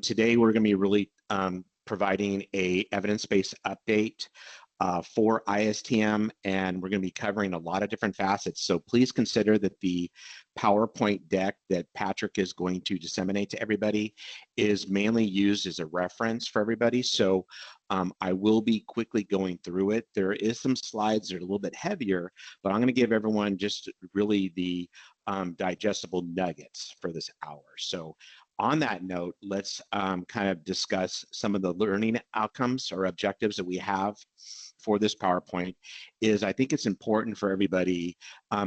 Today, we're going to be really providing a evidence-based update for IASTM, and we're going to be covering a lot of different facets. So please consider that the PowerPoint deck that Patrick is going to disseminate to everybody is mainly used as a reference for everybody. So I will be quickly going through it. There is some slides that are a little bit heavier, but I'm going to give everyone just really the digestible nuggets for this hour. So on that note, let's kind of discuss some of the learning outcomes or objectives that we have for this PowerPoint. I think it's important for everybody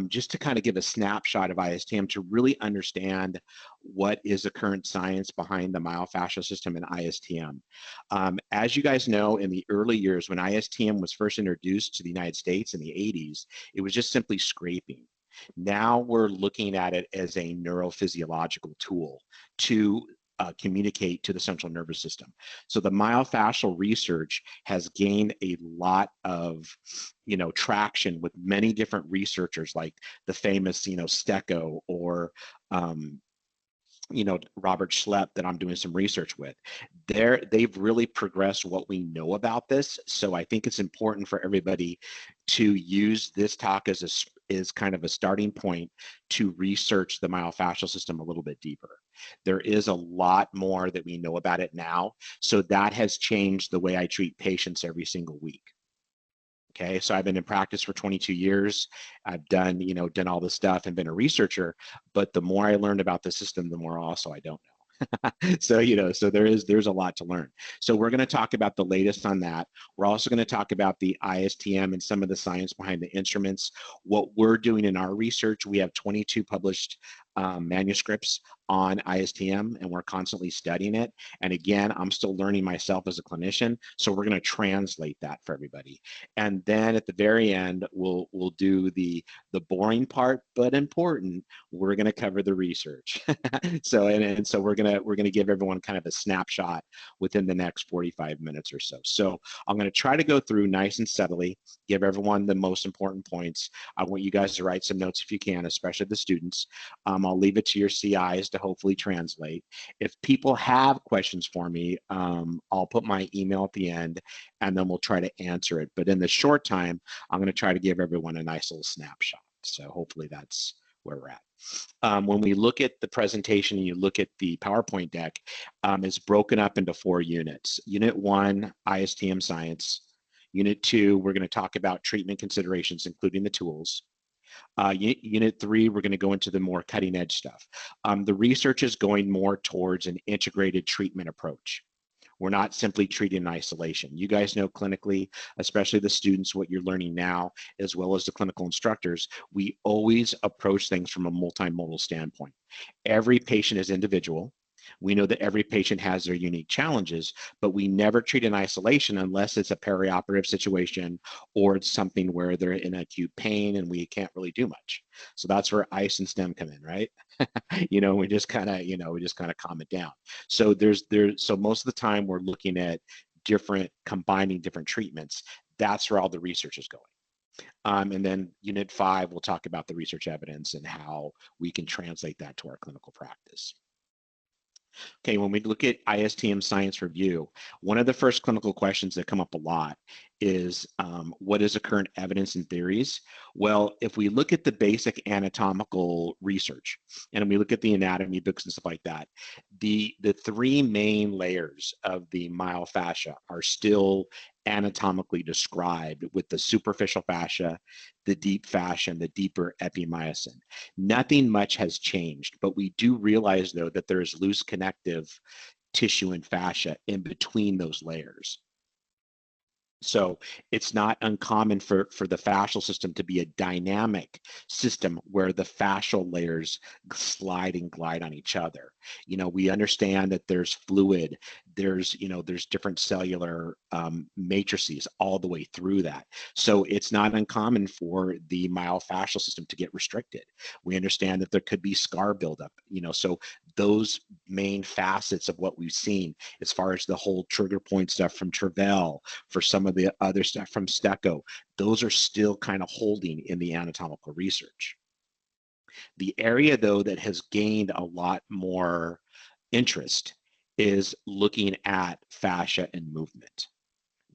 just to kind of give a snapshot of IASTM to really understand what is the current science behind the myofascial system in IASTM. As you guys know, in the early years when IASTM was first introduced to the United States in the 80s, it was just simply scraping. Now we're looking at it as a neurophysiological tool to communicate to the central nervous system. So the myofascial research has gained a lot of, traction with many different researchers, like the famous, Stecco or Robert Schlepp that I'm doing some research with. They've really progressed what we know about this. So I think it's important for everybody to use this talk as kind of a starting point to research the myofascial system a little bit deeper. There is a lot more that we know about it now. So that has changed the way I treat patients every single week. Okay, so I've been in practice for 22 years. I've done all this stuff and been a researcher, but the more I learned about the system, the more also I don't know. So, so there's a lot to learn. So we're going to talk about the latest on that. We're also going to talk about the IASTM and some of the science behind the instruments. What we're doing in our research, we have 22 published manuscripts on IASTM, and we're constantly studying it. And again, I'm still learning myself as a clinician, so we're going to translate that for everybody. And then at the very end, we'll do the boring part, but important. We're going to cover the research. So we're going to give everyone kind of a snapshot within the next 45 minutes or so. So I'm going to try to go through nice and steadily, give everyone the most important points. I want you guys to write some notes if you can, especially the students. I'll leave it to your CIs to hopefully translate. If people have questions for me, I'll put my email at the end and then we'll try to answer it. But in the short time, I'm going to try to give everyone a nice little snapshot. So hopefully that's where we're at. When we look at the presentation and you look at the PowerPoint deck, it's broken up into 4 units. Unit 1, IASTM science. Unit 2, we're going to talk about treatment considerations, including the tools. Unit 3, we're going to go into the more cutting edge stuff. The research is going more towards an integrated treatment approach. We're not simply treating in isolation. You guys know clinically, especially the students, what you're learning now, as well as the clinical instructors, we always approach things from a multimodal standpoint. Every patient is individual. We know that every patient has their unique challenges, but we never treat in isolation unless it's a perioperative situation or it's something where they're in acute pain and we can't really do much. So that's where ICE and STEM come in, right? We just kind of calm it down. So so most of the time we're looking at combining different treatments. That's where all the research is going. And then Unit 5, we'll talk about the research evidence and how we can translate that to our clinical practice. Okay, when we look at IASTM Science Review, one of the first clinical questions that come up a lot is what is the current evidence and theories? Well, if we look at the basic anatomical research and we look at the anatomy books and stuff like that, the 3 main layers of the myofascia are still anatomically described, with the superficial fascia, the deep fascia, and the deeper epimyocin. Nothing much has changed, but we do realize, though, that there is loose connective tissue and fascia in between those layers. So it's not uncommon for the fascial system to be a dynamic system where the fascial layers slide and glide on each other. We understand that there's fluid, there's different cellular matrices all the way through that. So it's not uncommon for the myofascial system to get restricted. We understand that there could be scar buildup, so those main facets of what we've seen as far as the whole trigger point stuff from Travell, for some of the other stuff from Stecco, those are still kind of holding in the anatomical research. The area, though, that has gained a lot more interest is looking at fascia and movement.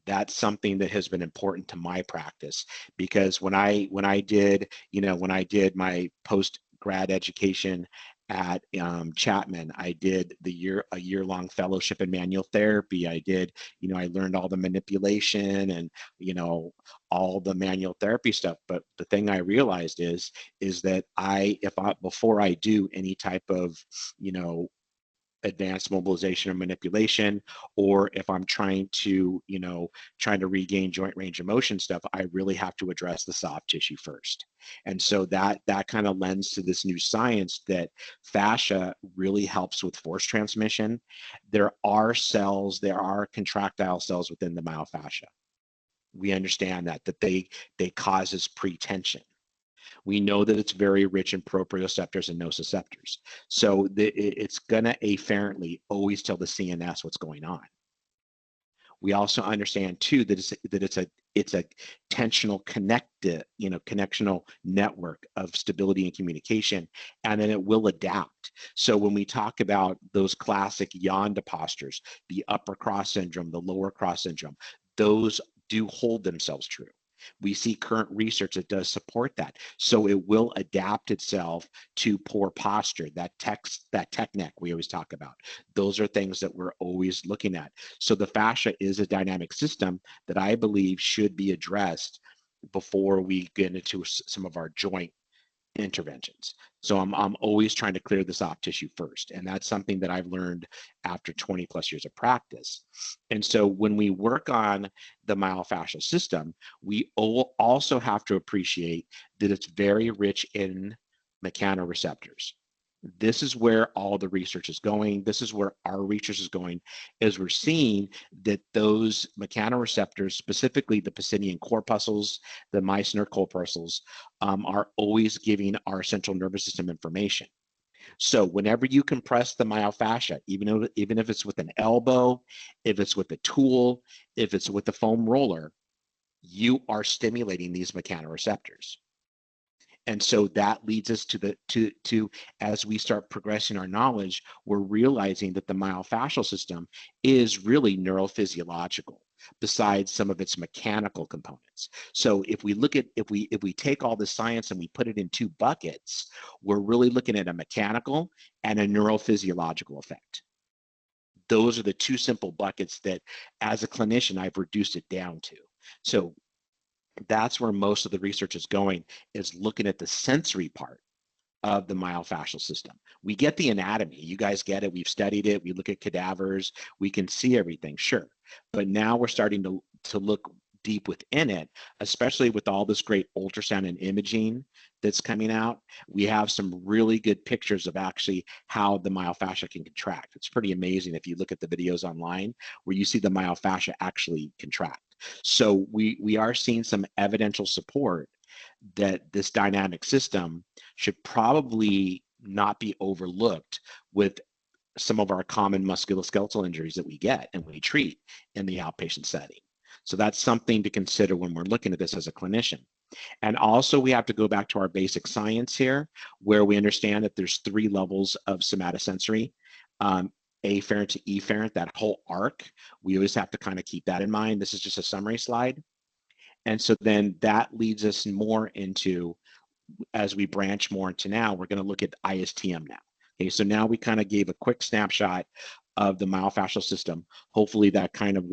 That's something that has been important to my practice, because when I did, when I did my post grad education at Chapman, I did a year-long fellowship in manual therapy. I did, I learned all the manipulation and, all the manual therapy stuff. But the thing I realized is that before I do any type of, advanced mobilization or manipulation, or if I'm trying to, trying to regain joint range of motion stuff, I really have to address the soft tissue first. And so that kind of lends to this new science that fascia really helps with force transmission. There are contractile cells within the myofascia. We understand that they causes pretension. We know that it's very rich in proprioceptors and nociceptors. So it's going to afferently always tell the CNS what's going on. We also understand too that it's a tensional connectional network of stability and communication, and then it will adapt. So when we talk about those classic yonda postures, the upper cross syndrome, the lower cross syndrome, those do hold themselves true. We see current research that does support that. So it will adapt itself to poor posture, that tech neck we always talk about. Those are things that we're always looking at. So the fascia is a dynamic system that I believe should be addressed before we get into some of our joint interventions. So I'm always trying to clear the soft tissue first. And that's something that I've learned after 20 plus years of practice. And so when we work on the myofascial system, we also have to appreciate that it's very rich in mechanoreceptors. This is where all the research is going. This is where our research is going, as we're seeing that those mechanoreceptors, specifically the Pacinian corpuscles, the Meissner corpuscles, are always giving our central nervous system information. So whenever you compress the myofascia, even if it's with an elbow, if it's with a tool, if it's with a foam roller, you are stimulating these mechanoreceptors. And so that leads us to as we start progressing our knowledge, we're realizing that the myofascial system is really neurophysiological, besides some of its mechanical components. So if we take all the science and we put it in two buckets, we're really looking at a mechanical and a neurophysiological effect. Those are the two simple buckets that, as a clinician, I've reduced it down to. So that's where most of the research is going, is looking at the sensory part of the myofascial system. We get the anatomy. You guys get it. We've studied it. We look at cadavers. We can see everything, sure. But now we're starting to look deep within it, especially with all this great ultrasound and imaging that's coming out. We have some really good pictures of actually how the myofascia can contract. It's pretty amazing if you look at the videos online where you see the myofascia actually contract. So we are seeing some evidential support that this dynamic system should probably not be overlooked with some of our common musculoskeletal injuries that we get and we treat in the outpatient setting. So that's something to consider when we're looking at this as a clinician. And also we have to go back to our basic science here, where we understand that there's 3 levels of somatosensory, afferent to efferent, that whole arc. We always have to kind of keep that in mind. This is just a summary slide. And so then that leads us more into, as we branch more into now, we're going to look at IASTM now. Okay, so now we kind of gave a quick snapshot of the myofascial system. Hopefully that kind of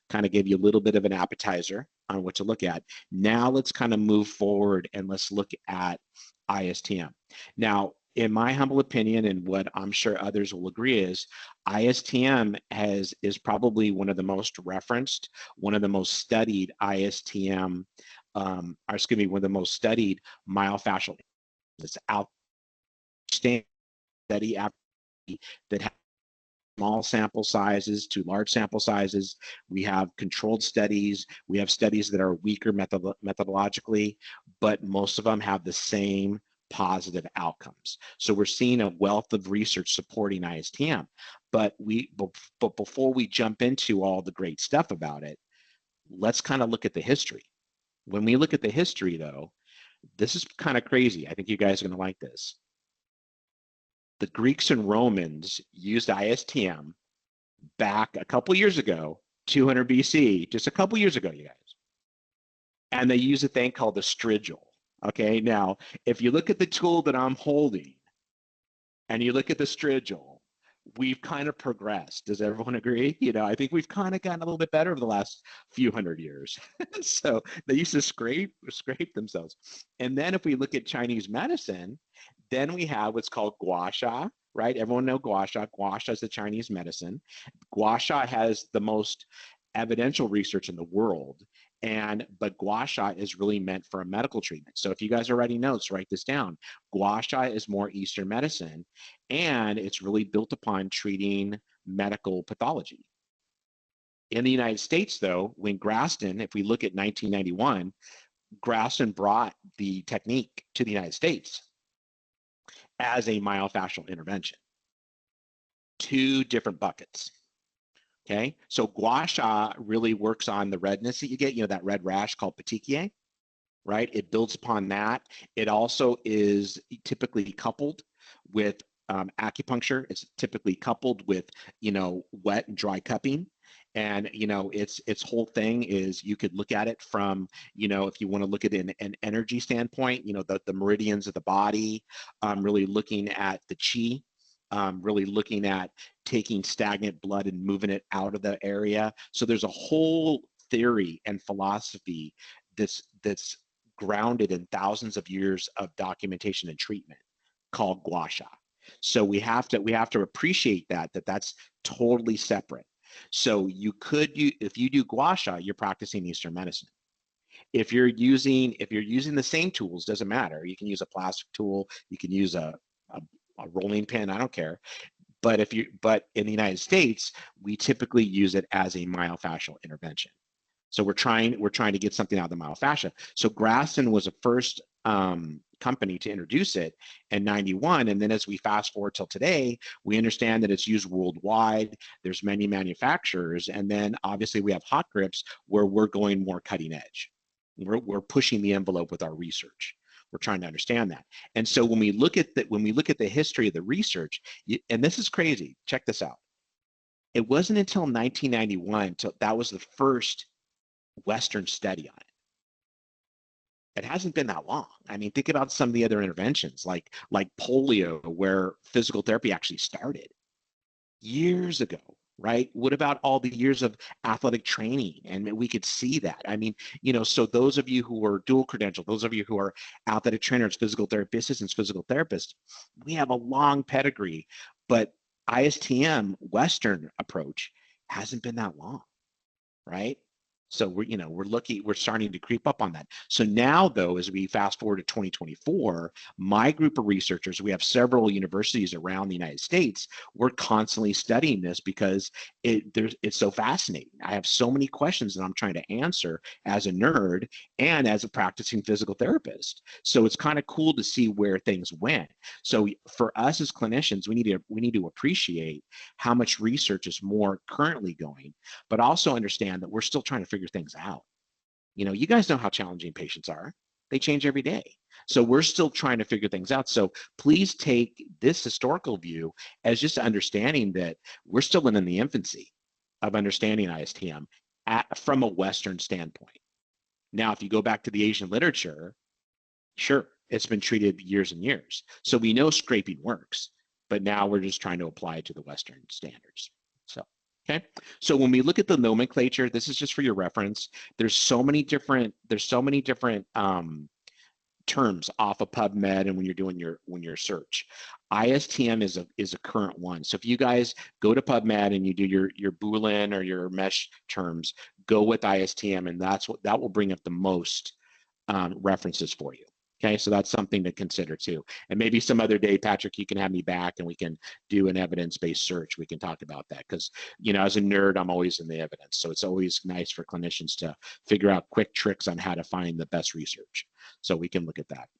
kind of gave you a little bit of an appetizer on what to look at. Now let's kind of move forward and let's look at IASTM. Now, in my humble opinion, and what I'm sure others will agree, is IASTM is probably one of the most referenced, one of the most studied IASTM, one of the most studied myofascial that's out study that have small sample sizes to large sample sizes. We have controlled studies. We have studies that are weaker methodologically, but most of them have the same positive outcomes. So we're seeing a wealth of research supporting IASTM. But before we jump into all the great stuff about it, let's kind of look at the history. When we look at the history, though, this is kind of crazy. I think you guys are going to like this. The Greeks and Romans used IASTM back a couple years ago, 200 BC, just a couple years ago, you guys. And they use a thing called the strigil. Okay, now, if you look at the tool that I'm holding and you look at the strigil, we've kind of progressed. Does everyone agree? You know, I think we've kind of gotten a little bit better over the last few hundred years. So they used to scrape themselves. And then if we look at Chinese medicine, then we have what's called gua sha, right? Everyone know gua sha. Gua sha is the Chinese medicine. Gua sha has the most evidential research in the world. But gua sha is really meant for a medical treatment. So if you guys are writing notes, write this down. Gua sha is more Eastern medicine, and it's really built upon treating medical pathology. In the United States, though, when Graston, if we look at 1991, Graston brought the technique to the United States as a myofascial intervention. Two different buckets. Okay, so gua sha really works on the redness that you get, you know, that red rash called petechiae, right? It builds upon that. It also is typically coupled with acupuncture. It's typically coupled with, you know, wet and dry cupping. And, you know, its whole thing is you could look at it from, you know, if you want to look at it in an energy standpoint, you know, the meridians of the body, really looking at the chi, really looking at taking stagnant blood and moving it out of the area. So there's a whole theory and philosophy that's grounded in thousands of years of documentation and treatment called gua sha. So we have to appreciate that's totally separate. So if you do gua sha, you're practicing Eastern medicine. If you're using the same tools, doesn't matter. You can use a plastic tool, you can use a rolling pin, I don't care. But in the United States, we typically use it as a myofascial intervention. So we're trying to get something out of the myofascia. So Graston was the first company to introduce it in 91. And then as we fast forward till today, we understand that it's used worldwide. There's many manufacturers. And then obviously we have HawkGrips where we're going more cutting edge. We're pushing the envelope with our research. We're trying to understand that. And so when we look at the history of the research, and this is crazy, check this out. It wasn't until 1991 till that was the first Western study on it. It hasn't been that long. I mean, think about some of the other interventions like polio, where physical therapy actually started years ago, right? What about all the years of athletic training? And we could see that. I mean, you know, so those of you who are dual credentialed, those of you who are athletic trainers, physical therapists, and physical therapists, we have a long pedigree, but IASTM Western approach hasn't been that long, right? So we're starting to creep up on that. So now though, as we fast forward to 2024, my group of researchers, we have several universities around the United States, we're constantly studying this because it's so fascinating. I have so many questions that I'm trying to answer as a nerd and as a practicing physical therapist. So it's kind of cool to see where things went. So for us as clinicians, we need to appreciate how much research is more currently going, but also understand that we're still trying to figure things out. You know, you guys know how challenging patients are. They change every day. So we're still trying to figure things out. So please take this historical view as just understanding that we're still in the infancy of understanding IASTM from a Western standpoint. Now, if you go back to the Asian literature, sure, it's been treated years and years. So we know scraping works, but now we're just trying to apply it to the Western standards. So. Okay, so when we look at the nomenclature, this is just for your reference. There's so many different terms off of PubMed, and when you're doing your search, IASTM is a current one. So if you guys go to PubMed and you do your Boolean or your mesh terms, go with IASTM, and that will bring up the most references for you. Okay, so that's something to consider too. And maybe some other day, Patrick, you can have me back and we can do an evidence-based search. We can talk about that because, you know, as a nerd, I'm always in the evidence. So it's always nice for clinicians to figure out quick tricks on how to find the best research. So we can look at that.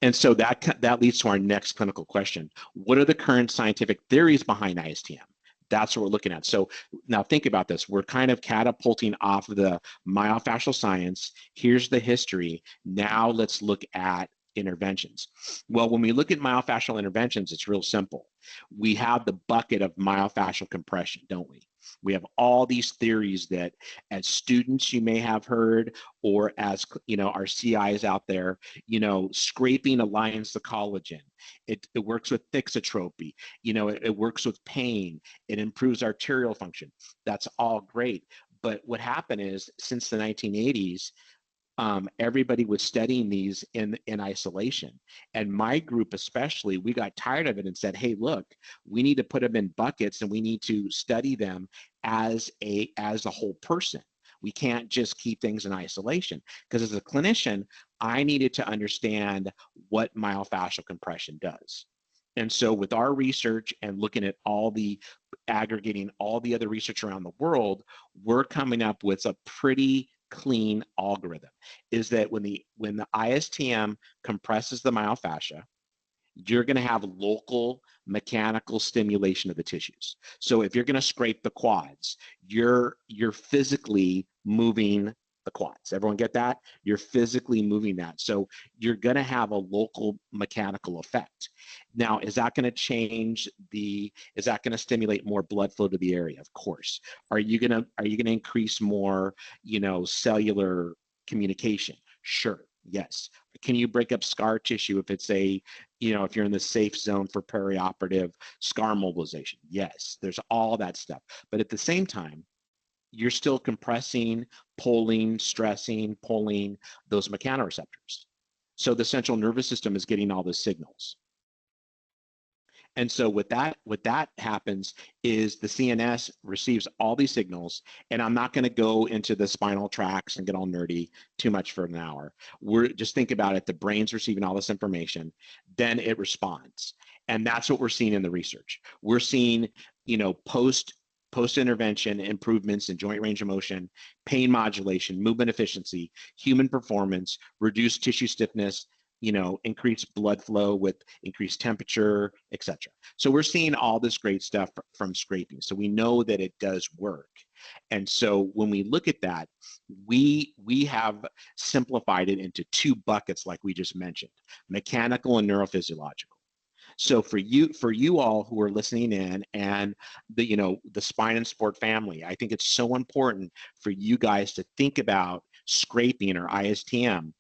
And so that leads to our next clinical question. What are the current scientific theories behind IASTM? That's what we're looking at. So now think about this. We're kind of catapulting off of the myofascial science. Here's the history. Now let's look at interventions. Well, when we look at myofascial interventions, it's real simple. We have the bucket of myofascial compression, don't we? We have all these theories that as students you may have heard, or as our CIs out there, scraping aligns the collagen. It works with thixotropy. It works with pain. It improves arterial function. That's all great. But what happened is, since the 1980s, everybody was studying these in isolation. And my group especially, we got tired of it and said, hey, look, we need to put them in buckets and we need to study them as a whole person. We can't just keep things in isolation, because as a clinician, I needed to understand what myofascial compression does. And so with our research and looking at aggregating all the other research around the world, we're coming up with a pretty clean algorithm. Is that when the IASTM compresses the myofascia, you're going to have local mechanical stimulation of the tissues. So if you're going to scrape the quads, you're physically moving the quads. Everyone get that? You're physically moving that. So you're going to have a local mechanical effect. Now, is that going to stimulate more blood flow to the area? Of course. Are you going to increase more, cellular communication? Sure. Yes. Can you break up scar tissue if it's if you're in the safe zone for perioperative scar mobilization? Yes, there's all that stuff. But at the same time, you're still compressing, pulling, stressing, pulling those mechanoreceptors. So the central nervous system is getting all the signals. And so what that happens is the CNS receives all these signals, and I'm not going to go into the spinal tracts and get all nerdy too much for an hour. We're just think about it. The brain's receiving all this information, then it responds. And that's what we're seeing in the research. We're seeing, post-intervention improvements in joint range of motion, pain modulation, movement efficiency, human performance, reduced tissue stiffness, increased blood flow with increased temperature, etc. So we're seeing all this great stuff from scraping. So we know that it does work. And so when we look at that, we have simplified it into two buckets, like we just mentioned: mechanical and neurophysiological. So for you all who are listening in, and the spine and sport family, I think it's so important for you guys to think about scraping, or IASTM,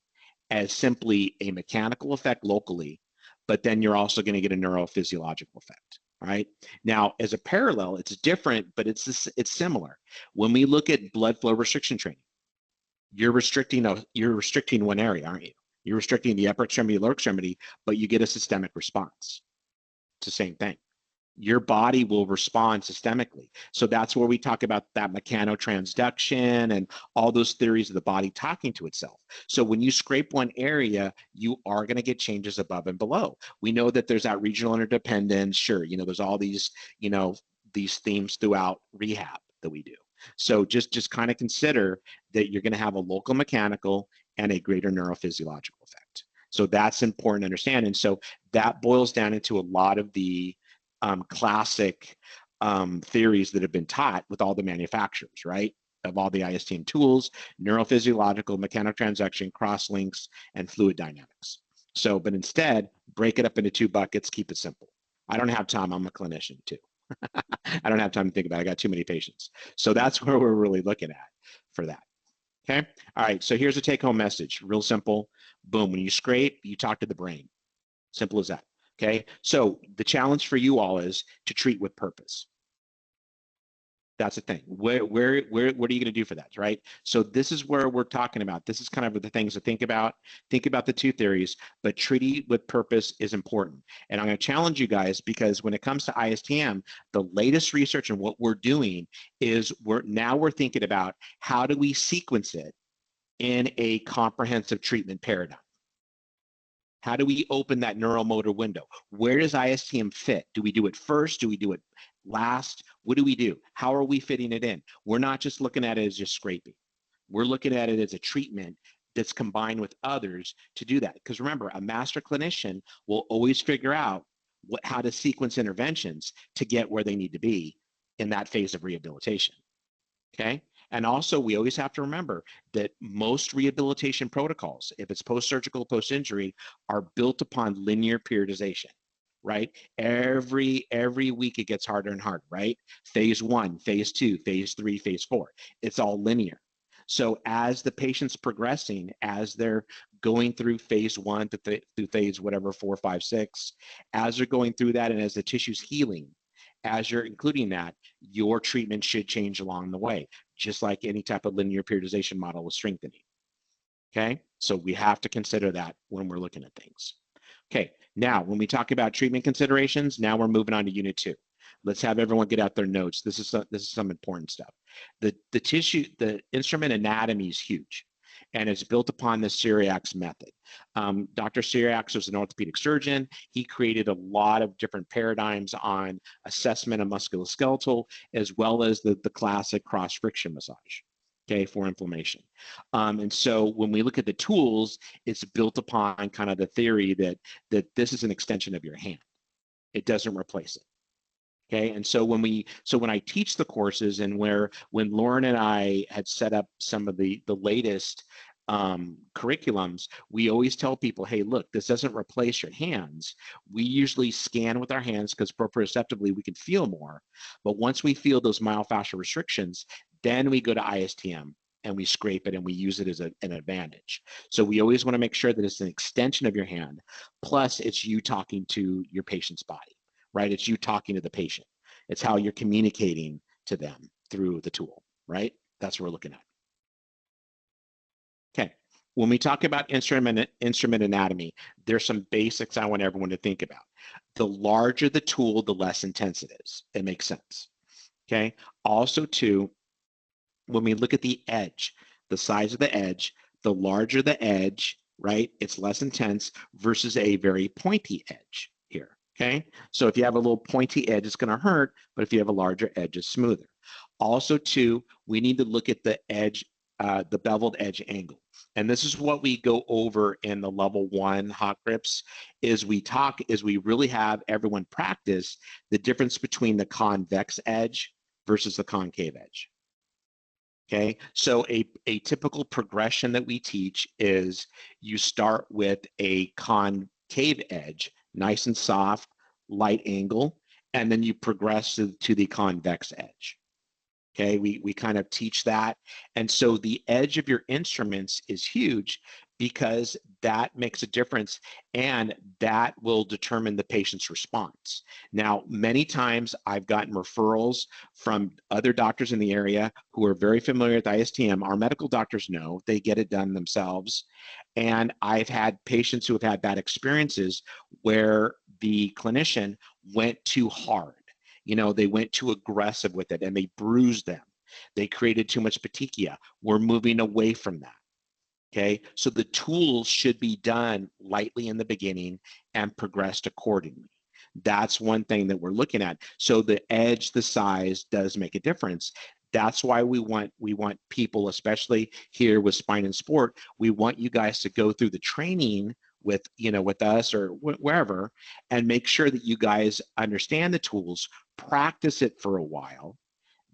as simply a mechanical effect locally, but then you're also going to get a neurophysiological effect. All right. Now, as a parallel, it's different, but it's similar. When we look at blood flow restriction training, you're restricting one area, aren't you? You're restricting the upper extremity, lower extremity, but you get a systemic response. It's the same thing. Your body will respond systemically. So that's where we talk about that mechanotransduction and all those theories of the body talking to itself. So when you scrape one area, you are going to get changes above and below. We know that there's that regional interdependence. Sure, there's all these, these themes throughout rehab that we do. So just kind of consider that you're going to have a local mechanical and a greater neurophysiological effect. So that's important to understand. And so that boils down into a lot of the classic theories that have been taught with all the manufacturers, right? Of all the IASTM tools: neurophysiological, mechanotransduction, cross-links, and fluid dynamics. So, but instead, break it up into two buckets, keep it simple. I don't have time. I'm a clinician too. I don't have time to think about it. I got too many patients. So that's where we're really looking at for that. Okay. All right. So here's a take-home message. Real simple. Boom. When you scrape, you talk to the brain. Simple as that. Okay. So the challenge for you all is to treat with purpose. That's the thing. What are you going to do for that, right? So this is where we're talking about. This is kind of the things to think about. Think about the two theories, but treating with purpose is important. And I'm going to challenge you guys, because when it comes to IASTM, the latest research and what we're doing is we're thinking about how do we sequence it in a comprehensive treatment paradigm. How do we open that neuromotor window? Where does IASTM fit? Do we do it first? Do we do it last? What do we do? How are we fitting it in? We're not just looking at it as just scraping. We're looking at it as a treatment that's combined with others to do that. Because remember, a master clinician will always figure out how to sequence interventions to get where they need to be in that phase of rehabilitation. Okay? And also, we always have to remember that most rehabilitation protocols, if it's post-surgical, post-injury, are built upon linear periodization, right? Every week it gets harder and harder, right? Phase 1, phase 2, phase 3, phase 4. It's all linear. So as the patient's progressing, as they're going through phase 1 through phase whatever 4, 5, 6, as they're going through that, and as the tissue's healing, as you're including that, your treatment should change along the way, just like any type of linear periodization model with strengthening. Okay, so we have to consider that when we're looking at things. Okay, now when we talk about treatment considerations, now we're moving on to Unit 2. Let's have everyone get out their notes. This is some important stuff. The instrument anatomy is huge, and it's built upon the Cyriax method. Dr. Cyriax was an orthopedic surgeon. He created a lot of different paradigms on assessment of musculoskeletal, as well as the classic cross-friction massage, okay, for inflammation. And so when we look at the tools, it's built upon kind of the theory that this is an extension of your hand. It doesn't replace it. Okay, and so when I teach the courses, and when Lauren and I had set up some of the latest curriculums, we always tell people, hey, look, this doesn't replace your hands. We usually scan with our hands because proprioceptively we can feel more. But once we feel those myofascial restrictions, then we go to IASTM and we scrape it and we use it as an advantage. So we always want to make sure that it's an extension of your hand, plus it's you talking to your patient's body, right? It's you talking to the patient. It's how you're communicating to them through the tool, right? That's what we're looking at. Okay, when we talk about instrument anatomy, there's some basics I want everyone to think about. The larger the tool, the less intense it is. It makes sense. Okay, also too, when we look at the edge, the size of the edge, the larger the edge, right? It's less intense versus a very pointy edge here. Okay, so if you have a little pointy edge, it's going to hurt, but if you have a larger edge, it's smoother. Also, too, we need to look at the edge, the beveled edge angle. And this is what we go over in the level 1 HawkGrips, is we really have everyone practice the difference between the convex edge versus the concave edge. Okay, so a typical progression that we teach is you start with a concave edge, nice and soft, light angle, and then you progress to the convex edge. Okay, we kind of teach that. And so the edge of your instruments is huge because that makes a difference, and that will determine the patient's response. Now, many times I've gotten referrals from other doctors in the area who are very familiar with IASTM. Our medical doctors know, they get it done themselves. And I've had patients who have had bad experiences where the clinician went too hard. You know, they went too aggressive with it and they bruised them. They created too much petechia. We're moving away from that. Okay, so the tools should be done lightly in the beginning and progressed accordingly. That's one thing that we're looking at. So the edge, the size does make a difference. That's why we want people, especially here with Spine and Sport, we want you guys to go through the training with us or wherever, and make sure that you guys understand the tools, practice it for a while,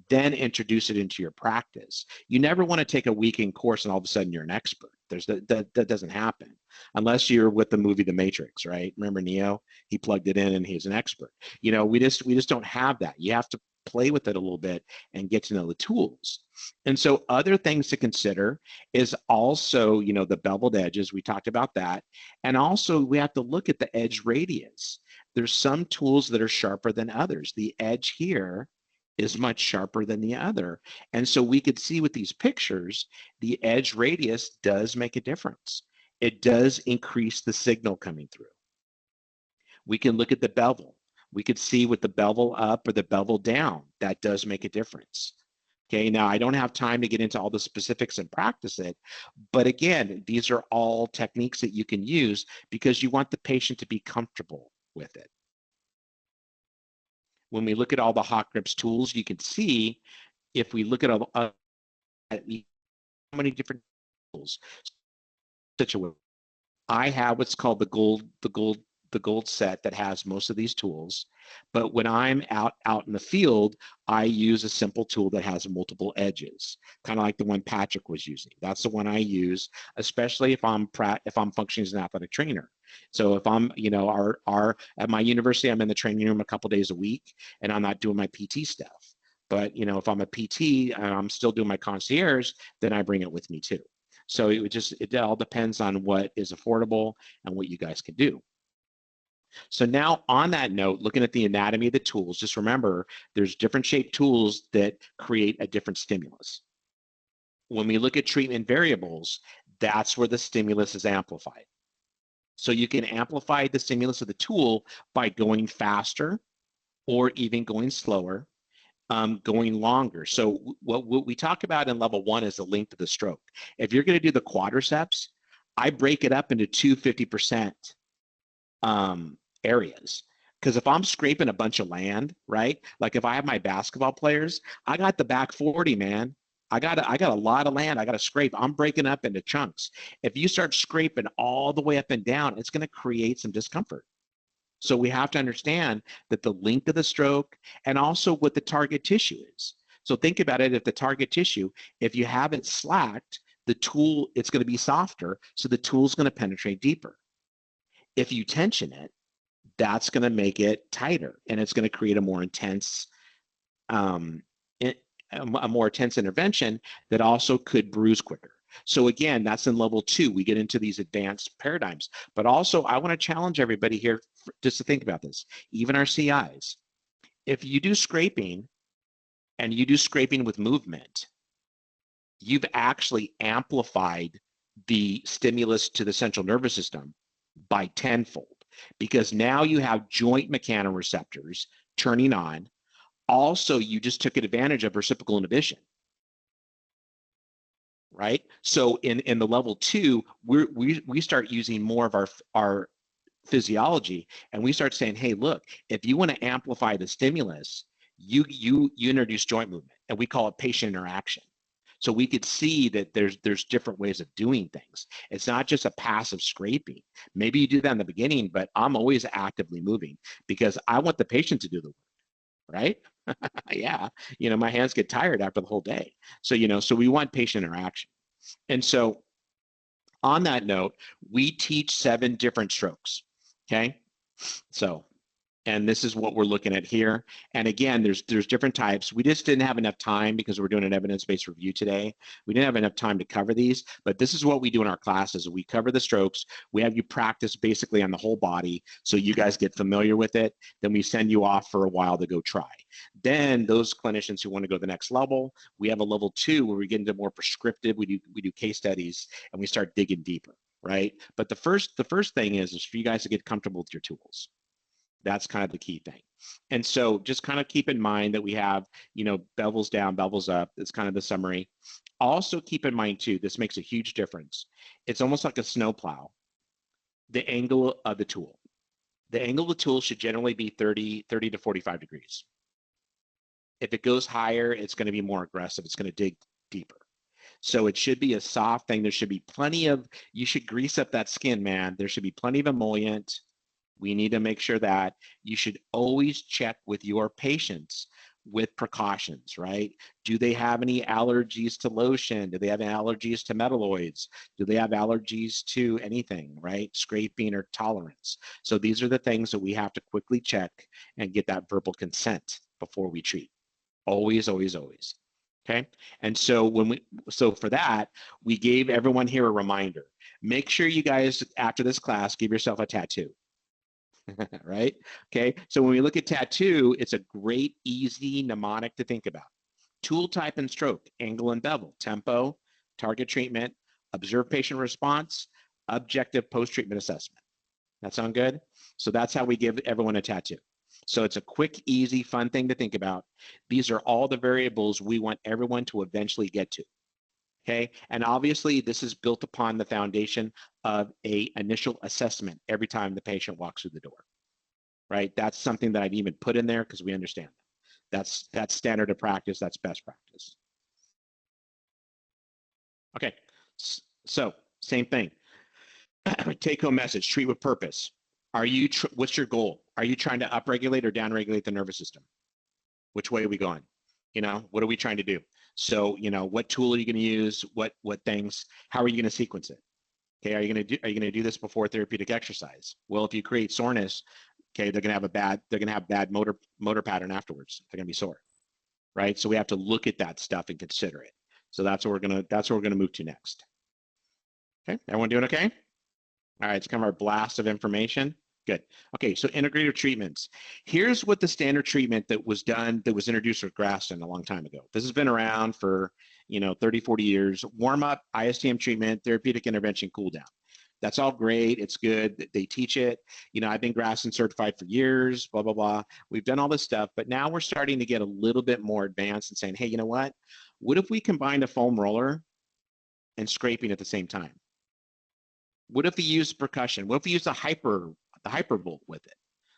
then introduce it into your practice. You never want to take a weekend course and all of a sudden you're an expert. That doesn't happen unless you're with the movie The Matrix, right? Remember Neo? He plugged it in and he's an expert. You know, we just don't have that. You have to play with it a little bit and get to know the tools. And so other things to consider is also, the beveled edges. We talked about that. And also we have to look at the edge radius. There's some tools that are sharper than others. The edge here is much sharper than the other. And so we could see with these pictures, the edge radius does make a difference. It does increase the signal coming through. We can look at the bevel. We could see with the bevel up or the bevel down, that does make a difference. Okay, now I don't have time to get into all the specifics and practice it, but again, these are all techniques that you can use because you want the patient to be comfortable with it. When we look at all the HawkGrips tools, you can see if we look at all how many different tools. I have what's called the gold the gold set that has most of these tools. But when I'm out in the field, I use a simple tool that has multiple edges, kind of like the one Patrick was using. That's the one I use, especially if I'm functioning as an athletic trainer. So if I'm, at my university, I'm in the training room a couple days a week, and I'm not doing my PT stuff. But if I'm a PT and I'm still doing my concierge, then I bring it with me too. So it all depends on what is affordable and what you guys can do. So now on that note, looking at the anatomy of the tools, just remember there's different shaped tools that create a different stimulus. When we look at treatment variables, that's where the stimulus is amplified. So you can amplify the stimulus of the tool by going faster or even going slower, going longer. So what we talk about in level 1 is the length of the stroke. If you're going to do the quadriceps, I break it up into two 50% areas. Because if I'm scraping a bunch of land, right? Like if I have my basketball players, I got the back 40, man. I got a lot of land I got to scrape. I'm breaking up into chunks. If you start scraping all the way up and down, it's going to create some discomfort. So we have to understand that the length of the stroke and also what the target tissue is. So think about it, if the target tissue, if you have it slacked, the tool, it's going to be softer, so the tool's going to penetrate deeper. If you tension it, that's going to make it tighter, and it's going to create a more intense intervention that also could bruise quicker. So again, that's in level 2. We get into these advanced paradigms. But also, I want to challenge everybody here just to think about this. Even our CIs, if you do scraping and you do scraping with movement, you've actually amplified the stimulus to the central nervous system by tenfold, because now you have joint mechanoreceptors turning on. Also, you just took advantage of reciprocal inhibition. Right? So in the level 2, we start using more of our physiology, and we start saying, hey, look, if you want to amplify the stimulus, you introduce joint movement, and we call it patient interaction. So we could see that there's different ways of doing things. It's not just a passive scraping. Maybe you do that in the beginning, but I'm always actively moving because I want the patient to do the work, right? Yeah, my hands get tired after the whole day. So, so we want patient interaction. And so on that note, we teach 7 different strokes, okay? So, and this is what we're looking at here. And again, there's different types. We just didn't have enough time because we're doing an evidence-based review today. We didn't have enough time to cover these, but this is what we do in our classes. We cover the strokes. We have you practice basically on the whole body so you guys get familiar with it. Then we send you off for a while to go try. Then those clinicians who want to go to the next level, we have a level 2 where we get into more prescriptive. We do case studies and we start digging deeper, right? But the first thing is for you guys to get comfortable with your tools. That's kind of the key thing. And so just kind of keep in mind that we have, bevels down, bevels up. It's kind of the summary. Also keep in mind too, this makes a huge difference. It's almost like a snowplow, the angle of the tool. The angle of the tool should generally be 30 to 45 degrees. If it goes higher, it's going to be more aggressive. It's going to dig deeper. So it should be a soft thing. There should be plenty of, you should grease up that skin, man. There should be plenty of emollient. We need to make sure that you should always check with your patients with precautions, right? Do they have any allergies to lotion? Do they have allergies to metalloids? Do they have allergies to anything, right? Scraping or tolerance. So these are the things that we have to quickly check and get that verbal consent before we treat. Always, always, always. Okay. And so so for that, we gave everyone here a reminder. Make sure you guys, after this class, give yourself a tattoo. Right? Okay, so when we look at tattoo, it's a great, easy mnemonic to think about. Tool type and stroke, angle and bevel, tempo, target treatment, observe patient response, objective post-treatment assessment. That sound good? So that's how we give everyone a tattoo. So it's a quick, easy, fun thing to think about. These are all the variables we want everyone to eventually get to. Okay, and obviously this is built upon the foundation of an initial assessment every time the patient walks through the door, right? That's something that I'd even put in there because we understand that. That's standard of practice, that's best practice. Okay, so same thing. Take home message, treat with purpose. What's your goal? Are you trying to upregulate or downregulate the nervous system? Which way are we going? What are we trying to do? So, what tool are you going to use? What things? How are you going to sequence it? Okay, are you going to do this before therapeutic exercise? Well, if you create soreness, okay, they're going to have bad motor pattern afterwards. They're going to be sore, right? So we have to look at that stuff and consider it. So that's what we're gonna move to next. Okay, everyone doing okay? All right, it's kind of our blast of information. Good. Okay, so integrative treatments. Here's what the standard treatment that was introduced with Graston a long time ago. This has been around for 30, 40 years. Warm up, IASTM treatment, therapeutic intervention, cool down. That's all great. It's good. They teach it. I've been Graston certified for years, blah, blah, blah. We've done all this stuff, but now we're starting to get a little bit more advanced and saying, hey, you know what? What if we combined a foam roller and scraping at the same time? What if we use percussion? What if we use the hypervolt with it?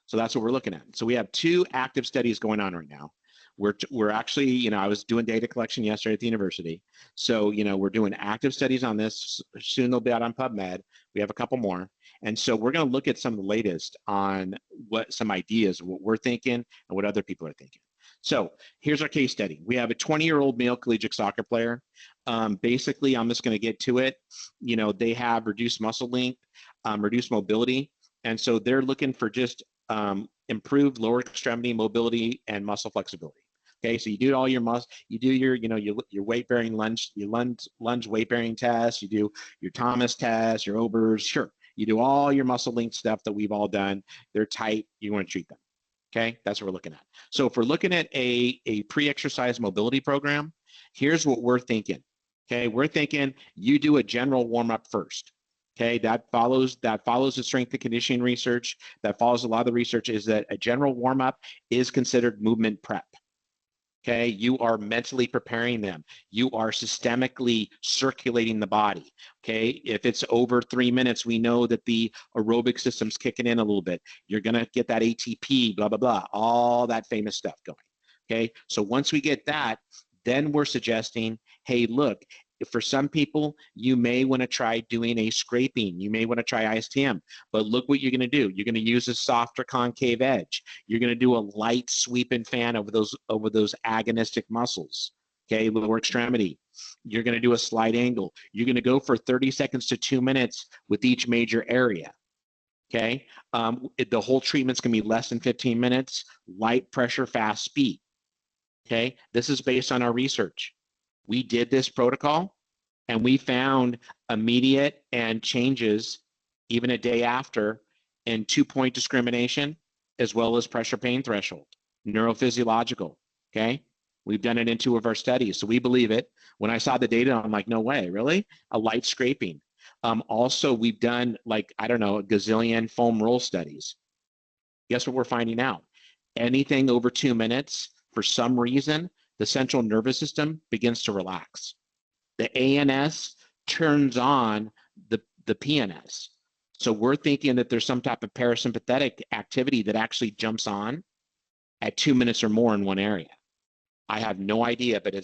So that's what we're looking at. So we have 2 active studies going on right now. We're actually, I was doing data collection yesterday at the university. So, we're doing active studies on this. Soon they'll be out on PubMed. We have a couple more. And so we're going to look at some of the latest on some ideas, what we're thinking and what other people are thinking. So here's our case study. We have a 20-year-old male collegiate soccer player. Basically, I'm just going to get to it. They have reduced muscle length, reduced mobility. And so they're looking for just improved lower extremity mobility and muscle flexibility. Okay, so you do all your you do your weight bearing lunge, weight bearing tests, you do your Thomas test, your Obers, sure. You do all your muscle length stuff that we've all done. They're tight, you want to treat them. Okay, that's what we're looking at. So if we're looking at a pre-exercise mobility program, here's what we're thinking. Okay, we're thinking you do a general warm-up first. Okay, that follows the strength and conditioning research. That follows a lot of the research is that a general warm-up is considered movement prep. Okay, you are mentally preparing them. You are systemically circulating the body. Okay, if it's over 3 minutes, we know that the aerobic system's kicking in a little bit. You're gonna get that ATP, blah, blah, blah, all that famous stuff going. Okay, so once we get that, then we're suggesting, hey, look, for some people, you may want to try doing a scraping. You may want to try IASTM, but look what you're going to do. You're going to use a softer concave edge. You're going to do a light sweep and fan over those agonistic muscles. Okay, lower extremity. You're going to do a slight angle. You're going to go for 30 seconds to 2 minutes with each major area. Okay, the whole treatment's going to be less than 15 minutes. Light pressure, fast speed. Okay, this is based on our research. We did this protocol and we found immediate and changes even a day after in 2-point discrimination as well as pressure pain threshold, neurophysiological, okay? We've done it in 2 of our studies, so we believe it. When I saw the data, I'm like, no way, really? A light scraping. Also, we've done like, I don't know, a gazillion foam roll studies. Guess what we're finding out? Anything over 2 minutes, for some reason, the central nervous system begins to relax. The ANS turns on the PNS. So we're thinking that there's some type of parasympathetic activity that actually jumps on at 2 minutes or more in one area. I have no idea, but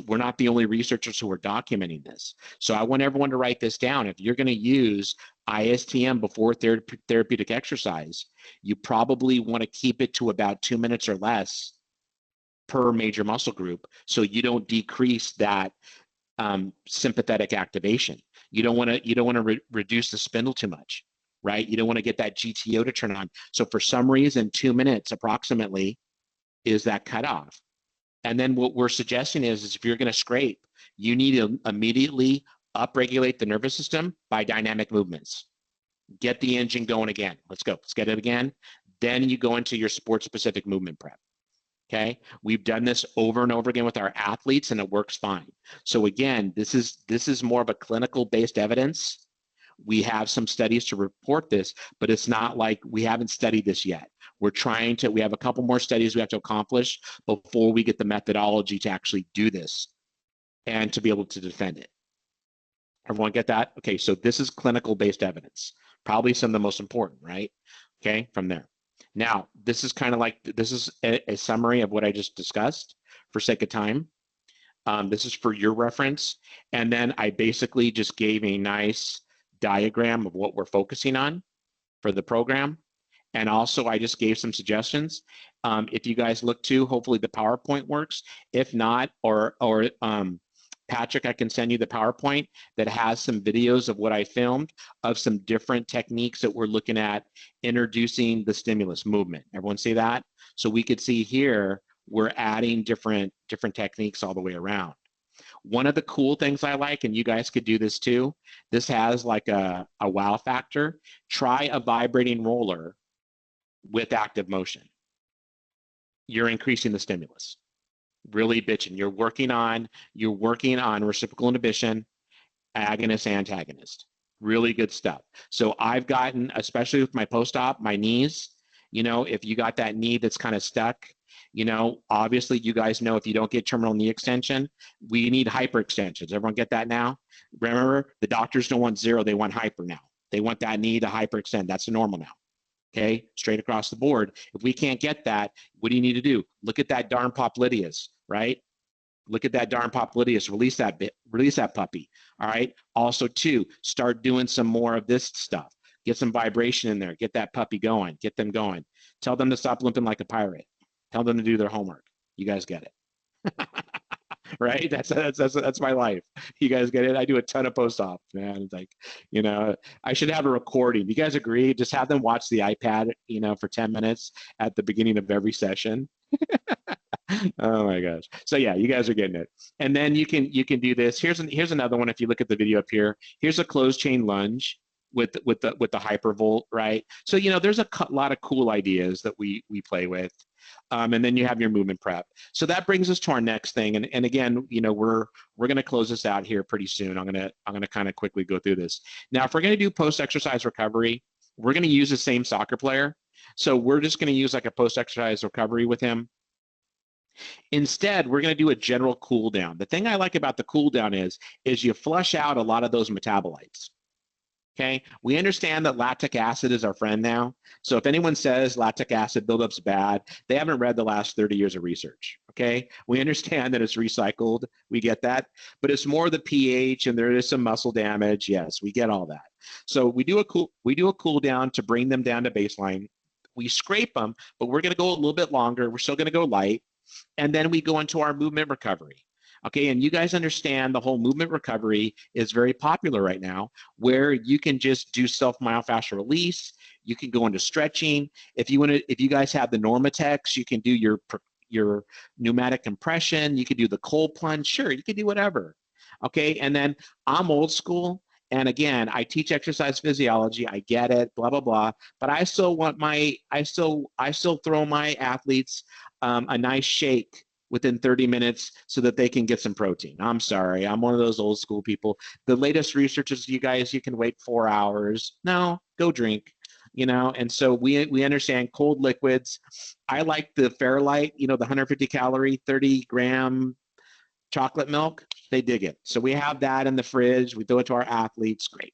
we're not the only researchers who are documenting this. So I want everyone to write this down. If you're going to use IASTM before therapeutic exercise, you probably want to keep it to about 2 minutes or less per major muscle group, so you don't decrease that sympathetic activation. You don't want to reduce the spindle too much, right? You don't want to get that GTO to turn on. So for some reason, 2 minutes approximately is that cutoff. And then what we're suggesting is if you're going to scrape, you need to immediately upregulate the nervous system by dynamic movements. Get the engine going again. Let's go. Let's get it again. Then you go into your sport-specific movement prep. Okay, we've done this over and over again with our athletes and it works fine. So again, this is more of a clinical based evidence. We have some studies to report this, but it's not like we haven't studied this yet. We have a couple more studies we have to accomplish before we get the methodology to actually do this and to be able to defend it. Everyone get that? Okay, so this is clinical based evidence, probably some of the most important, right? Okay, from there. Now, this is kind of like, this is a summary of what I just discussed for sake of time. This is for your reference. And then I basically just gave a nice diagram of what we're focusing on. for the program. And also, I just gave some suggestions. If you guys look to, hopefully the PowerPoint works. If not, or Patrick, I can send you the PowerPoint that has some videos of what I filmed of some different techniques that we're looking at introducing the stimulus movement. Everyone see that? So we could see here, we're adding different techniques all the way around. One of the cool things I like, and you guys could do this too, this has like a wow factor. Try a vibrating roller with active motion. You're increasing the stimulus. Really bitching. You're working on reciprocal inhibition, agonist, antagonist. Really good stuff. So I've gotten, especially with my post-op, my knees, you know, if you got that knee that's kind of stuck, you know, obviously you guys know if you don't get terminal knee extension, we need hyperextensions. Everyone get that now? Remember, the doctors don't want zero, they want hyper now. They want that knee to hyperextend. That's the normal now. Okay, straight across the board. If we can't get that, what do you need to do? Look at that darn popliteus, right? Look at that darn popliteus, release that puppy, all right? Also, too, start doing some more of this stuff. Get some vibration in there, get that puppy going, get them going. Tell them to stop limping like a pirate. Tell them to do their homework. You guys get it. Right? That's my life. You guys get it? I do a ton of post-op, man. It's like, you know, I should have a recording. You guys agree? Just have them watch the iPad, you know, for 10 minutes at the beginning of every session. Oh my gosh. So yeah, you guys are getting it. And then you can do this. Here's another one. If you look at the video up here, here's a closed chain lunge with the hypervolt, right? So, you know, there's a lot of cool ideas that we play with. And then you have your movement prep. So that brings us to our next thing. And again, you know, we're going to close this out here pretty soon. I'm going to kind of quickly go through this. Now, if we're going to do post-exercise recovery, we're going to use the same soccer player. So we're just going to use like a post-exercise recovery with him. Instead, we're going to do a general cool down. The thing I like about the cool down is you flush out a lot of those metabolites. Okay, we understand that lactic acid is our friend now. So if anyone says lactic acid buildup's bad, they haven't read the last 30 years of research. Okay, we understand that it's recycled. We get that, but it's more the pH and there is some muscle damage. Yes, we get all that. So we do a cool down to bring them down to baseline. We scrape them, but we're going to go a little bit longer. We're still going to go light, and then we go into our movement recovery. Okay, and you guys understand the whole movement recovery is very popular right now, where you can just do self-myofascial release. You can go into stretching. If you guys have the Normatex, you can do your pneumatic compression. You can do the cold plunge. Sure, you can do whatever. Okay, and then I'm old school. And again, I teach exercise physiology. I get it, blah blah blah. But I still throw my athletes a nice shake within 30 minutes so that they can get some protein. I'm sorry, I'm one of those old school people. The latest research is you can wait 4 hours. No, go drink, you know? And so we understand cold liquids. I like the Fairlight, you know, the 150 calorie, 30 gram chocolate milk. They dig it. So we have that in the fridge. We throw it to our athletes. Great.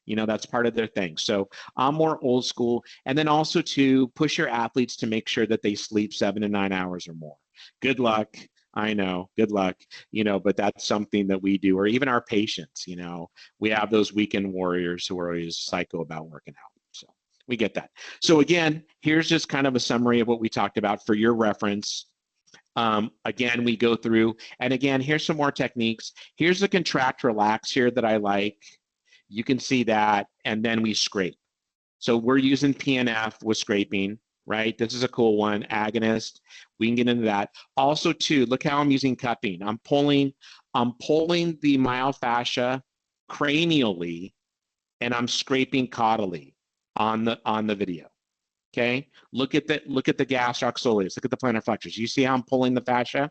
You know, that's part of their thing. So I'm more old school. And then also to push your athletes to make sure that they sleep 7 to 9 hours or more. Good luck. I know, good luck, you know, but that's something that we do, or even our patients, you know, we have those weekend warriors who are always psycho about working out. So we get that. So again, here's just kind of a summary of what we talked about for your reference. Again, we go through, and again, here's some more techniques. Here's the contract relax here that I like. You can see that, and then we scrape. So we're using PNF with scraping, right? This is a cool one, agonist. We can get into that. Also, too, look how I'm using cupping. I'm pulling the myofascia cranially, and I'm scraping caudally on the video. Okay, look at the gastroc soleus, look at the plantar flexors. You see how I'm pulling the fascia?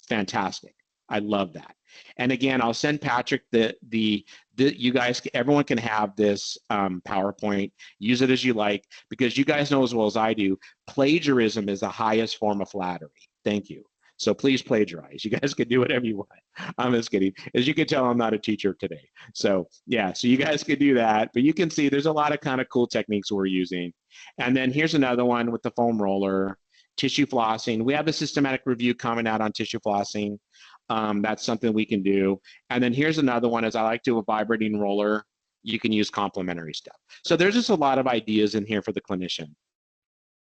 Fantastic. I love that. And again, I'll send Patrick you guys, everyone can have this PowerPoint. Use it as you like, because you guys know as well as I do, plagiarism is the highest form of flattery. Thank you. So please plagiarize. You guys can do whatever you want. I'm just kidding. As you can tell, I'm not a teacher today. So yeah, so you guys can do that. But you can see there's a lot of kind of cool techniques we're using. And then here's another one with the foam roller, tissue flossing. We have a systematic review coming out on tissue flossing. That's something we can do. And then here's another one, is I like to do a vibrating roller you can use complementary stuff. So there's just a lot of ideas in here for the clinician.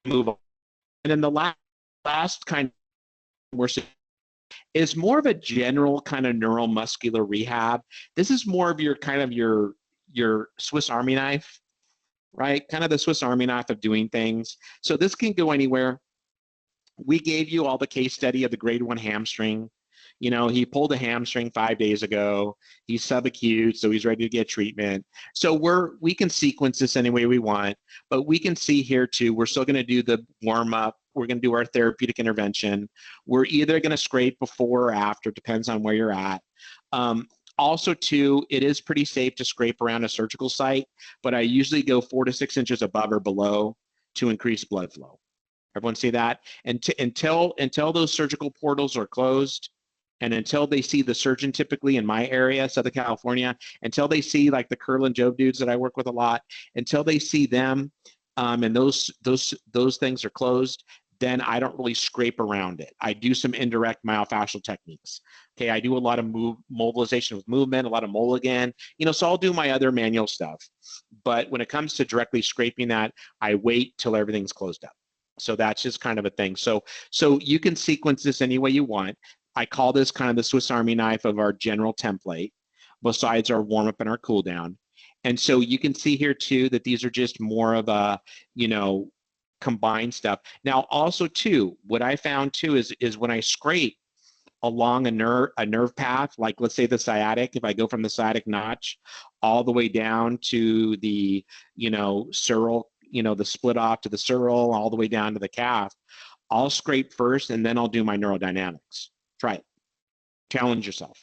Move on. And then the last kind of is more of a general kind of neuromuscular rehab. This is more of your kind of your Swiss Army knife, right? Kind of the Swiss Army knife of doing things. So this can go anywhere. We gave you all the case study of the grade 1 hamstring. You know, he pulled a hamstring 5 days ago. He's subacute, so he's ready to get treatment. So we can sequence this any way we want, but we can see here too, we're still gonna do the warm up. We're gonna do our therapeutic intervention. We're either gonna scrape before or after, depends on where you're at. Also too, it is pretty safe to scrape around a surgical site, but I usually go 4 to 6 inches above or below to increase blood flow. Everyone see that? And until those surgical portals are closed, and until they see the surgeon, typically in my area, Southern California, until they see like the Curl and Joe dudes that I work with a lot, until they see them, and those things are closed, then I don't really scrape around it. I do some indirect myofascial techniques. Okay, I do a lot of mobilization with movement, a lot of mulligan, you know, so I'll do my other manual stuff. But when it comes to directly scraping that, I wait till everything's closed up. So that's just kind of a thing. So you can sequence this any way you want. I call this kind of the Swiss Army knife of our general template, besides our warm up and our cool down. And so you can see here too that these are just more of a, you know, combined stuff. Now also too, what I found too is when I scrape along a nerve path, like let's say the sciatic, if I go from the sciatic notch all the way down to the, you know, sural, you know, the split off to the sural, all the way down to the calf, I'll scrape first and then I'll do my neurodynamics. Try it. Challenge yourself.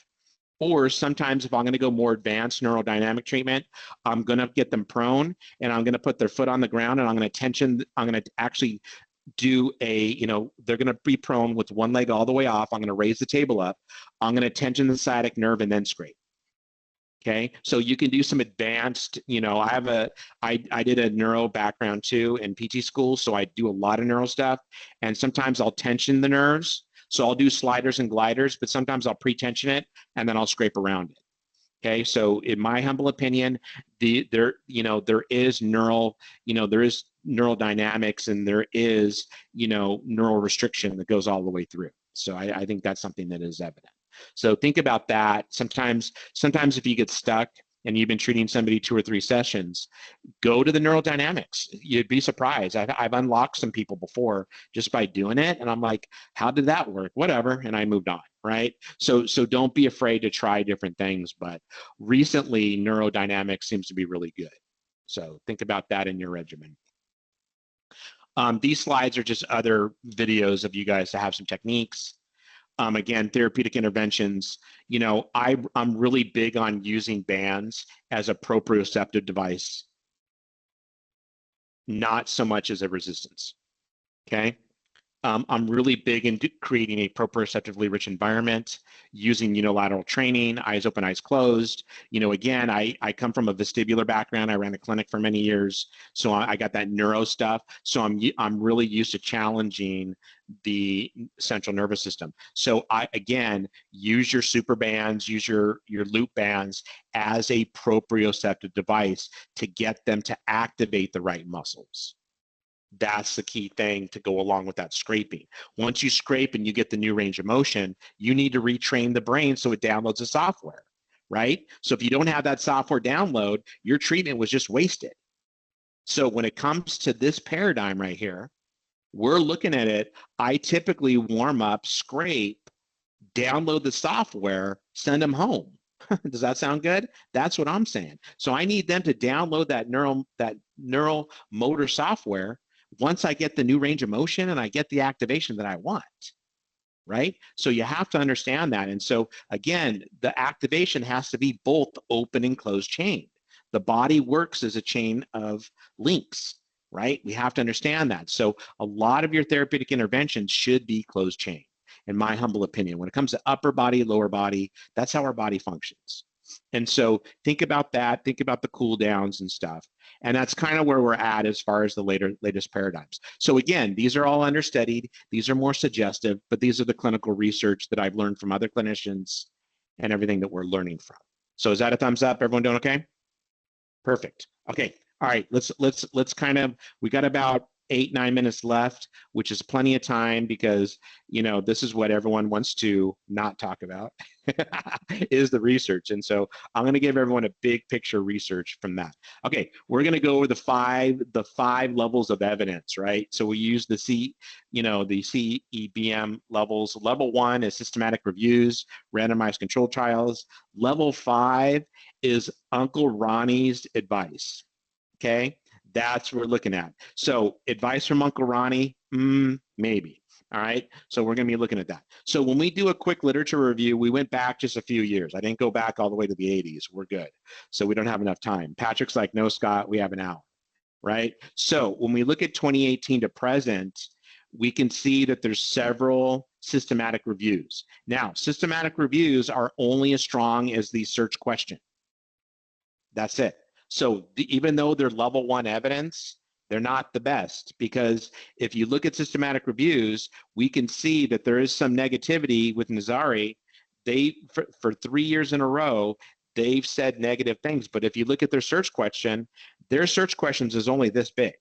Or sometimes if I'm going to go more advanced neurodynamic treatment, I'm going to get them prone and I'm going to put their foot on the ground and I'm going to tension, I'm going to actually do a, you know, they're going to be prone with one leg all the way off. I'm going to raise the table up. I'm going to tension the sciatic nerve and then scrape. Okay, so you can do some advanced, you know, I did a neuro background too in PT school, so I do a lot of neuro stuff, and sometimes I'll tension the nerves, so I'll do sliders and gliders, but sometimes I'll pre-tension it and then I'll scrape around it. Okay, so in my humble opinion, there is neural, you know, there is neural dynamics and there is, you know, neural restriction that goes all the way through. So I think that's something that is evident. So think about that. Sometimes if you get stuck and you've been treating somebody 2 or 3 sessions, go to the neurodynamics. You'd be surprised. I've unlocked some people before just by doing it, and I'm like, how did that work? Whatever, and I moved on, right? So don't be afraid to try different things, but recently neurodynamics seems to be really good. So think about that in your regimen. These slides are just other videos of you guys to have some techniques. Again, therapeutic interventions, you know, I'm really big on using bands as a proprioceptive device, not so much as a resistance, okay? I'm really big into creating a proprioceptively rich environment, using unilateral training, eyes open, eyes closed. You know, again, I come from a vestibular background. I ran a clinic for many years, so I got that neuro stuff. So I'm really used to challenging the central nervous system. So again, use your super bands, use your loop bands as a proprioceptive device to get them to activate the right muscles. That's the key thing to go along with that scraping. Once you scrape and you get the new range of motion, you need to retrain the brain so it downloads the software, right? So if you don't have that software download, your treatment was just wasted. So when it comes to this paradigm right here, we're looking at it, I typically warm up, scrape, download the software, send them home. Does that sound good? That's what I'm saying. So I need them to download that neural motor software once I get the new range of motion and I get the activation that I want, right? So you have to understand that. And so again, the activation has to be both open and closed chain. The body works as a chain of links, right? We have to understand that. So a lot of your therapeutic interventions should be closed chain, in my humble opinion. When it comes to upper body, lower body, that's how our body functions. And so think about that, think about the cool downs and stuff. And that's kind of where we're at as far as the latest paradigms. So again, these are all understudied, these are more suggestive, but these are the clinical research that I've learned from other clinicians and everything that we're learning from. So is that a thumbs up? Everyone doing okay? Perfect. Okay. All right. Let's kind of, we got about 8-9 minutes left, which is plenty of time because, you know, this is what everyone wants to not talk about is the research. And so I'm going to give everyone a big picture research from that. Okay. We're going to go over the five levels of evidence, right? So we use the the CEBM levels. Level 1 is systematic reviews, randomized controlled trials. Level 5 is Uncle Ronnie's advice. Okay, that's what we're looking at. So advice from Uncle Ronnie, maybe. All right, so we're going to be looking at that. So when we do a quick literature review, we went back just a few years. I didn't go back all the way to the 80s. We're good. So we don't have enough time. Patrick's like, no, Scott, we have an hour, right? So when we look at 2018 to present, we can see that there's several systematic reviews. Now, systematic reviews are only as strong as the search question. That's it. So even though they're level 1 evidence, they're not the best, because if you look at systematic reviews, we can see that there is some negativity with Nazari. They, for 3 years in a row, they've said negative things. But if you look at their search question, their search questions is only this big.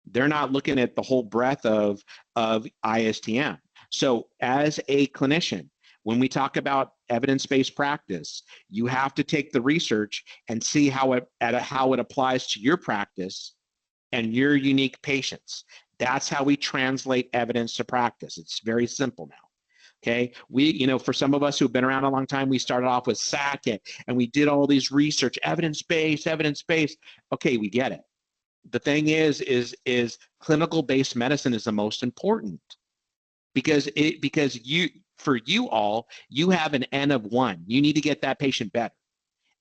They're not looking at the whole breadth of IASTM. So as a clinician, when we talk about evidence-based practice, you have to take the research and see how it applies to your practice and your unique patients. That's how we translate evidence to practice. It's very simple now. Okay, for some of us who've been around a long time, we started off with SACIT and we did all these research, evidence-based. Okay, we get it. The thing is clinical-based medicine is the most important, because for you all, you have an N of 1. You need to get that patient better.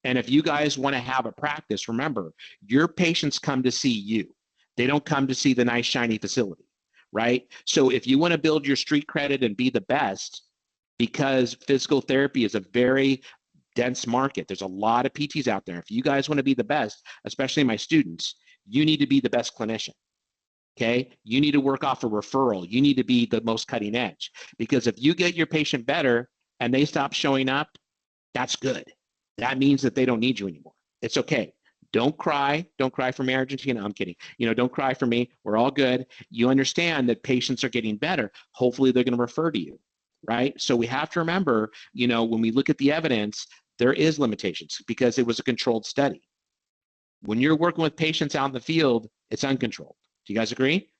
And if you guys want to have a practice, remember, your patients come to see you. They don't come to see the nice, shiny facility, right? So if you want to build your street credit and be the best, because physical therapy is a very dense market, there's a lot of PTs out there. If you guys want to be the best, especially my students, you need to be the best clinician. Okay, you need to work off a referral. You need to be the most cutting edge, because if you get your patient better and they stop showing up, that's good. That means that they don't need you anymore. It's okay. Don't cry. Don't cry for me, Argentina. I'm kidding. Don't cry for me. We're all good. You understand that patients are getting better. Hopefully they're going to refer to you, right? So we have to remember, when we look at the evidence, there is limitations because it was a controlled study. When you're working with patients out in the field, it's uncontrolled. Do you guys agree?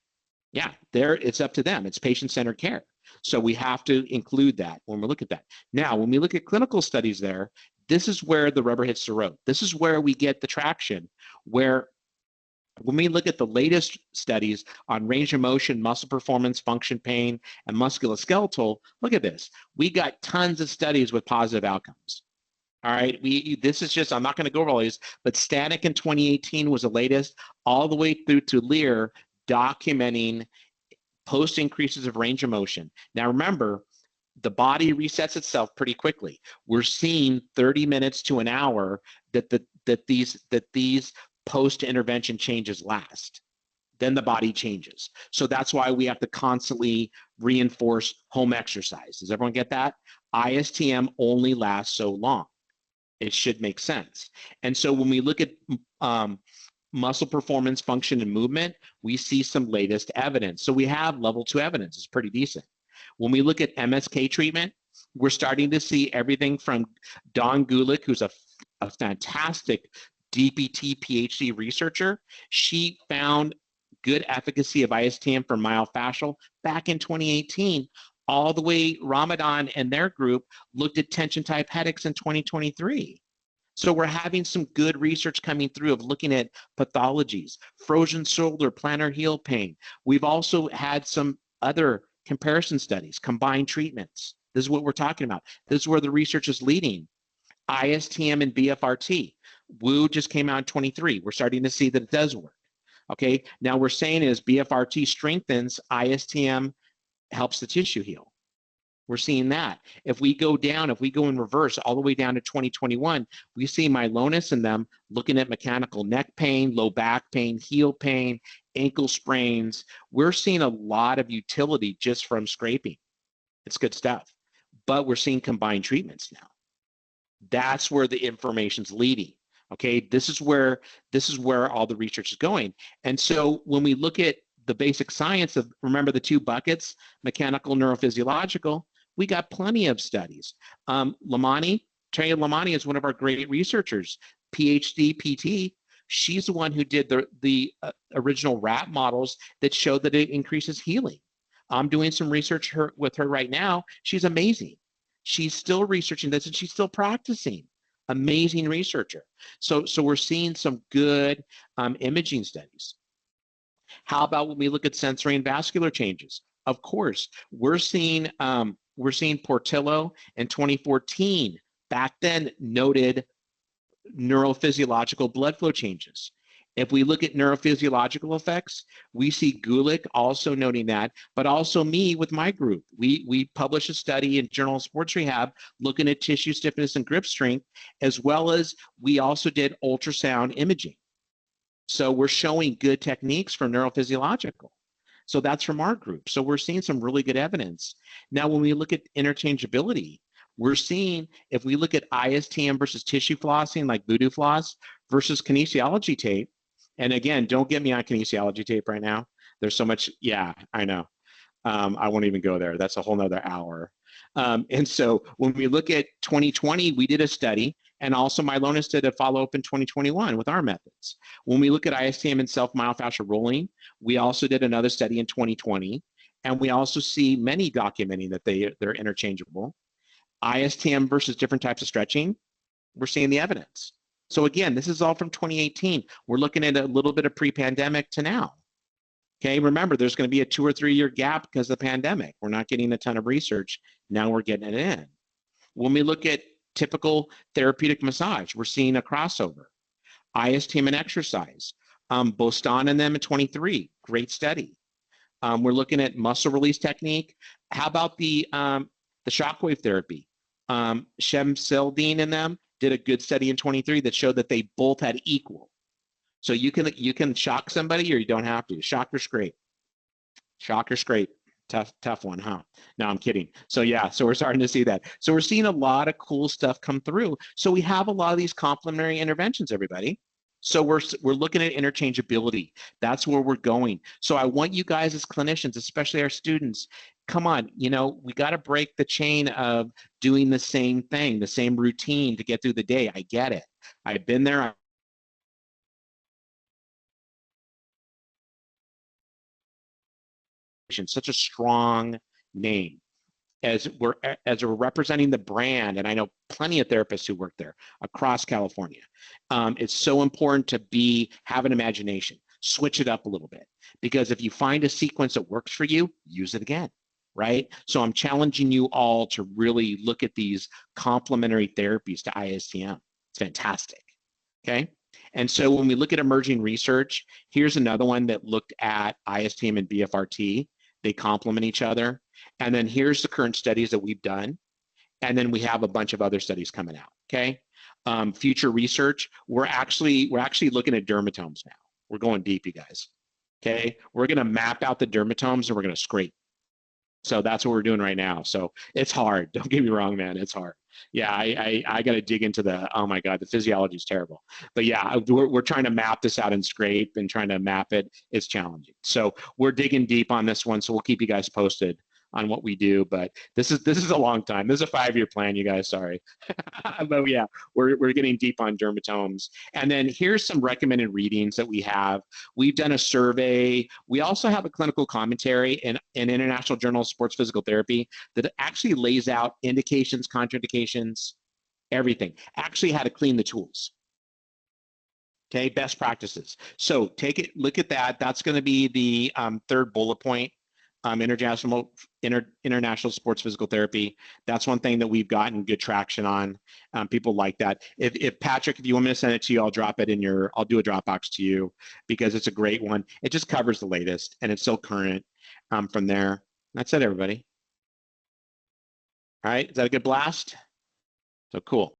Yeah, it's up to them. It's patient-centered care. So we have to include that when we look at that. Now, when we look at clinical studies there, this is where the rubber hits the road. This is where we get the traction, where when we look at the latest studies on range of motion, muscle performance, function pain, and musculoskeletal, look at this. We got tons of studies with positive outcomes. All right, this is just, I'm not going to go over all these, but Static in 2018 was the latest, all the way through to Lear, documenting post increases of range of motion. Now remember, the body resets itself pretty quickly. We're seeing 30 minutes to an hour that these post intervention changes last. Then the body changes. So that's why we have to constantly reinforce home exercise. Does everyone get that? IASTM only lasts so long. It should make sense. And so when we look at muscle performance, function, and movement, we see some latest evidence. So we have level 2 evidence. It's pretty decent. When we look at MSK treatment, we're starting to see everything from Dawn Gulick, who's a fantastic DPT PhD researcher. She found good efficacy of IASTM for myofascial back in 2018. All the way, Ramadan and their group looked at tension type headaches in 2023. So we're having some good research coming through of looking at pathologies, frozen shoulder, plantar heel pain. We've also had some other comparison studies, combined treatments. This is what we're talking about. This is where the research is leading. IASTM and BFRT. WU just came out in 23. We're starting to see that it does work. Okay, now we're saying is BFRT strengthens, IASTM helps the tissue heal. We're seeing that. If we go in reverse all the way down to 2021, we see Mylonis in them looking at mechanical neck pain, low back pain, heel pain, ankle sprains. We're seeing a lot of utility just from scraping. It's good stuff. But we're seeing combined treatments now. That's where the information's leading. Okay, this is where all the research is going. And so when we look at the basic science of, remember the two buckets, mechanical, neurophysiological, we got plenty of studies. Lamani, Tanya Lamani is one of our great researchers, PhD, PT. She's the one who did the original rat models that showed that it increases healing. I'm doing some research with her right now. She's amazing. She's still researching this and she's still practicing. Amazing researcher. So we're seeing some good imaging studies. How about when we look at sensory and vascular changes? Of course, we're seeing Portillo in 2014 back then noted neurophysiological blood flow changes. If we look at neurophysiological effects, we see Gulick also noting that, but also me with my group. We published a study in Journal of Sports Rehab looking at tissue stiffness and grip strength, as well as we also did ultrasound imaging. So we're showing good techniques for neurophysiological. So that's from our group. So we're seeing some really good evidence. Now, when we look at interchangeability, we're seeing, if we look at IASTM versus tissue flossing, like voodoo floss, versus kinesiology tape, and again, don't get me on kinesiology tape right now. There's so much, yeah, I know. I won't even go there. That's a whole nother hour. And so when we look at 2020, we did a study, and also Mylonis did a follow-up in 2021 with our methods. When we look at ISTM and self-myofascial rolling, we also did another study in 2020, and we also see many documenting that they're interchangeable. ISTM versus different types of stretching, we're seeing the evidence. So again, this is all from 2018. We're looking at a little bit of pre-pandemic to now. Okay, remember, there's going to be a 2 or 3 year gap because of the pandemic. We're not getting a ton of research. Now we're getting it in. When we look at typical therapeutic massage, we're seeing a crossover. ISTM and exercise. Boston and them in 23, great study. We're looking at muscle release technique. How about the shockwave therapy? Shem Seldine and them did a good study in 23 that showed that they both had equal. So you can shock somebody or you don't have to. Shock or scrape. Shock or scrape. Tough one, huh? No, I'm kidding. So yeah, so we're starting to see that. So we're seeing a lot of cool stuff come through. So we have a lot of these complementary interventions, everybody. So we're looking at interchangeability. That's where we're going. So I want you guys as clinicians, especially our students, come on, we got to break the chain of doing the same thing, the same routine to get through the day. I get it. I've been there. Such a strong name as we're representing the brand, and I know plenty of therapists who work there across California. It's so important to have an imagination, switch it up a little bit, because if you find a sequence that works for you, use it again, right? So I'm challenging you all to really look at these complementary therapies to ISTM. It's fantastic, okay? And so when we look at emerging research, here's another one that looked at ISTM and BFRT. They complement each other. And then here's the current studies that we've done. And then we have a bunch of other studies coming out, okay? Future research, we're actually looking at dermatomes now. We're going deep, you guys, okay? We're gonna map out the dermatomes and we're gonna scrape. So that's what we're doing right now. So it's hard. Don't get me wrong, man. It's hard. Yeah, I got to dig into oh my God, the physiology is terrible. But yeah, we're trying to map this out and scrape and trying to map it. It's challenging. So we're digging deep on this one. So we'll keep you guys posted on what we do. But this is a long time. This is a 5-year plan, you guys. Sorry. But yeah, we're getting deep on dermatomes. And then here's some recommended readings that we have. We've done a survey. We also have a clinical commentary in International Journal of Sports Physical Therapy that actually lays out indications, contraindications, everything. Actually how to clean the tools. Okay, best practices. So look at that. That's going to be the third bullet point. International sports physical therapy. That's one thing that we've gotten good traction on. People like that. If Patrick, if you want me to send it to you, I'll do a Dropbox to you because it's a great one. It just covers the latest and it's still current from there. That's it, everybody. All right, is that a good blast? So cool.